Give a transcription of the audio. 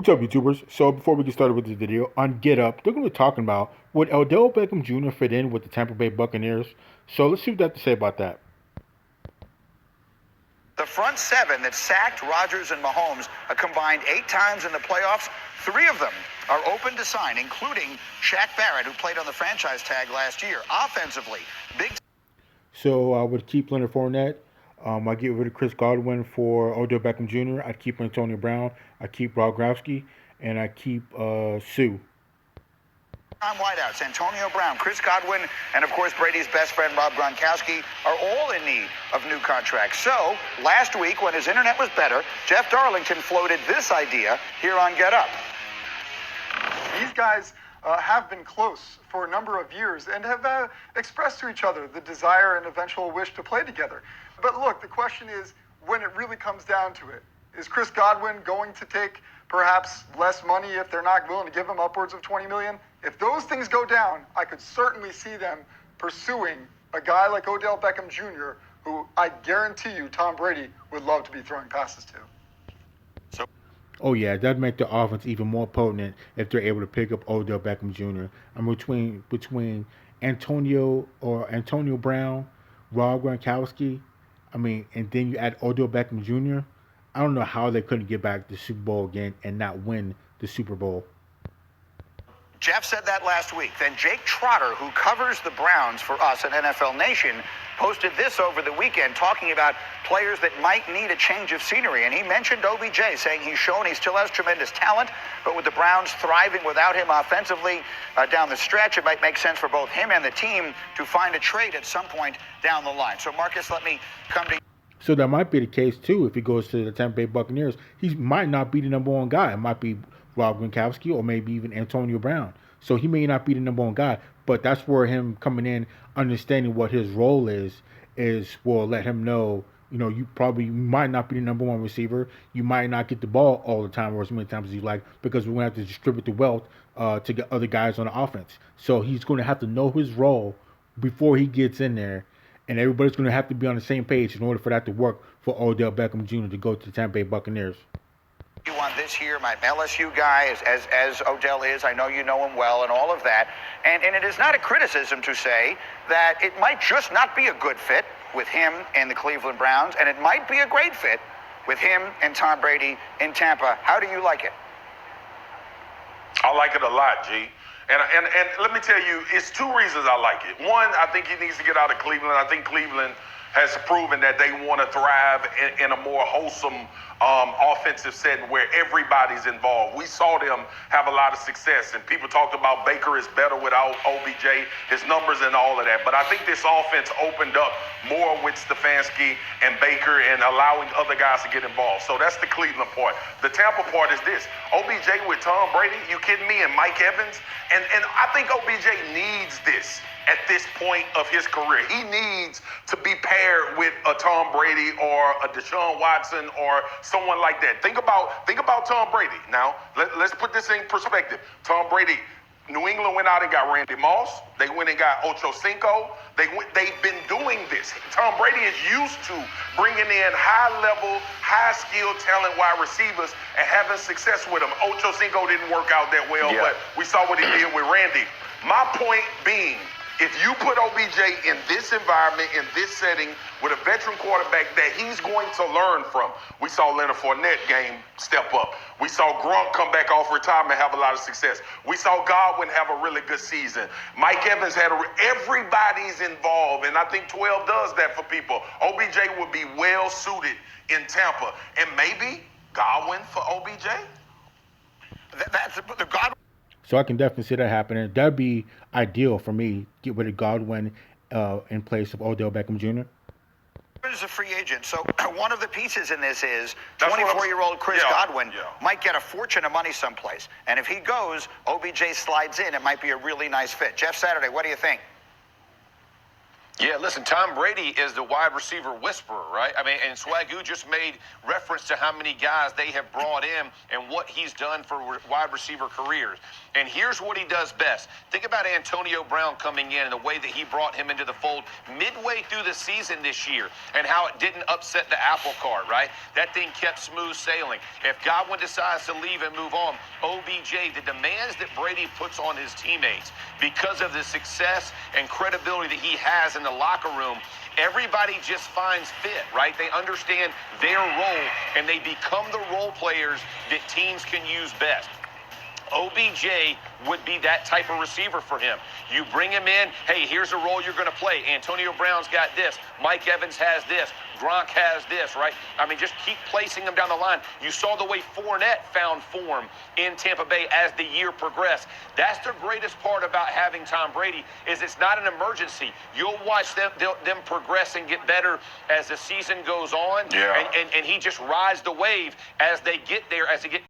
What's up, YouTubers? So before we get started with this video, on Get Up, they're going to be talking about would O'Dell Beckham Jr. fit in with the Tampa Bay Buccaneers. So let's see what they have to say about that. The front seven that sacked Rodgers and Mahomes a combined 8 times in the playoffs, 3 of them are open to sign, including Shaq Barrett, who played on the franchise tag last year. Offensively, big. So I would keep Leonard Fournette. I'd get rid of Chris Godwin for O'Dell Beckham Jr. I'd keep Antonio Brown. I'd keep Rob Gronkowski. And I'd keep Sue. Wideouts, Antonio Brown, Chris Godwin, and of course Brady's best friend Rob Gronkowski are all in need of new contracts. So, last week when his internet was better, Jeff Darlington floated this idea here on Get Up. These guys have been close for a number of years and have expressed to each other the desire and eventual wish to play together. But look, the question is, when it really comes down to it, is Chris Godwin going to take perhaps less money if they're not willing to give him upwards of $20 million? If those things go down, I could certainly see them pursuing a guy like O'Dell Beckham Jr., who I guarantee you Tom Brady would love to be throwing passes to. Oh yeah, that'd make the offense even more potent if they're able to pick up O'Dell Beckham Jr. And between Antonio Brown, Rob Gronkowski, and then you add O'Dell Beckham Jr. I don't know how they couldn't get back to the Super Bowl again and not win the Super Bowl. Jeff said that last week. Then Jake Trotter, who covers the Browns for us at NFL Nation, posted this over the weekend talking about players that might need a change of scenery. And he mentioned OBJ, saying he's shown he still has tremendous talent, but with the Browns thriving without him offensively down the stretch, it might make sense for both him and the team to find a trade at some point down the line. So, Marcus, let me come to you. So that might be the case, too, if he goes to the Tampa Bay Buccaneers. He might not be the number one guy. It might be Rob Gronkowski or maybe even Antonio Brown. So he may not be the number one guy, but that's where him coming in, understanding what his role will let him know, you might not be the number one receiver. You might not get the ball all the time or as many times as you like because we're going to have to distribute the wealth to get other guys on the offense. So he's going to have to know his role before he gets in there. And everybody's going to have to be on the same page in order for that to work for O'Dell Beckham Jr. to go to the Tampa Bay Buccaneers. You want this year, my LSU guy, as O'Dell is. I know you know him well and all of that. And it is not a criticism to say that it might just not be a good fit with him and the Cleveland Browns, and it might be a great fit with him and Tom Brady in Tampa. How do you like it? I like it a lot, G. And let me tell you, it's 2 reasons I like it. One, I think he needs to get out of Cleveland. I think Cleveland has proven that they want to thrive in a more wholesome offensive setting where everybody's involved. We saw them have a lot of success, and people talked about Baker is better without OBJ, his numbers and all of that. But I think this offense opened up more with Stefanski and Baker and allowing other guys to get involved. So that's the Cleveland part. The Tampa part is this. OBJ with Tom Brady, you kidding me, and Mike Evans? And I think OBJ needs this. At this point of his career, he needs to be paired with a Tom Brady or a Deshaun Watson or someone like that. Think about Tom Brady. Now, let's put this in perspective. Tom Brady, New England went out and got Randy Moss. They went and got Ocho Cinco. They've been doing this. Tom Brady is used to bringing in high-level, high-skilled talent wide receivers and having success with them. Ocho Cinco didn't work out that well, but we saw what he did with Randy. My point being, if you put OBJ in this environment, in this setting, with a veteran quarterback that he's going to learn from. We saw Leonard Fournette game step up. We saw Gronk come back off retirement, have a lot of success. We saw Godwin have a really good season. Mike Evans everybody's involved, and I think 12 does that for people. OBJ would be well suited in Tampa, and maybe Godwin for OBJ? That's the Godwin. So I can definitely see that happening. That'd be ideal for me. Get rid of Godwin in place of O'Dell Beckham Jr. Is a free agent. So one of the pieces in this is 24-year-old Chris Godwin might get a fortune of money someplace. And if he goes, OBJ slides in. It might be a really nice fit. Jeff Saturday, what do you think? Yeah, listen, Tom Brady is the wide receiver whisperer, right? I mean, and Swagoo just made reference to how many guys they have brought in and what he's done for wide receiver careers. And here's what he does best. Think about Antonio Brown coming in and the way that he brought him into the fold midway through the season this year and how it didn't upset the apple cart, right? That thing kept smooth sailing. If Godwin decides to leave and move on, OBJ, the demands that Brady puts on his teammates because of the success and credibility that he has in the locker room, everybody just finds fit, right? They understand their role and they become the role players that teams can use best. OBJ would be that type of receiver for him. You bring him in, hey, here's a role you're going to play. Antonio Brown's got this. Mike Evans has this. Gronk has this, right? I mean, just keep placing them down the line. You saw the way Fournette found form in Tampa Bay as the year progressed. That's the greatest part about having Tom Brady is it's not an emergency. You'll watch them progress and get better as the season goes on. Yeah. And he just rides the wave as they get there, as they get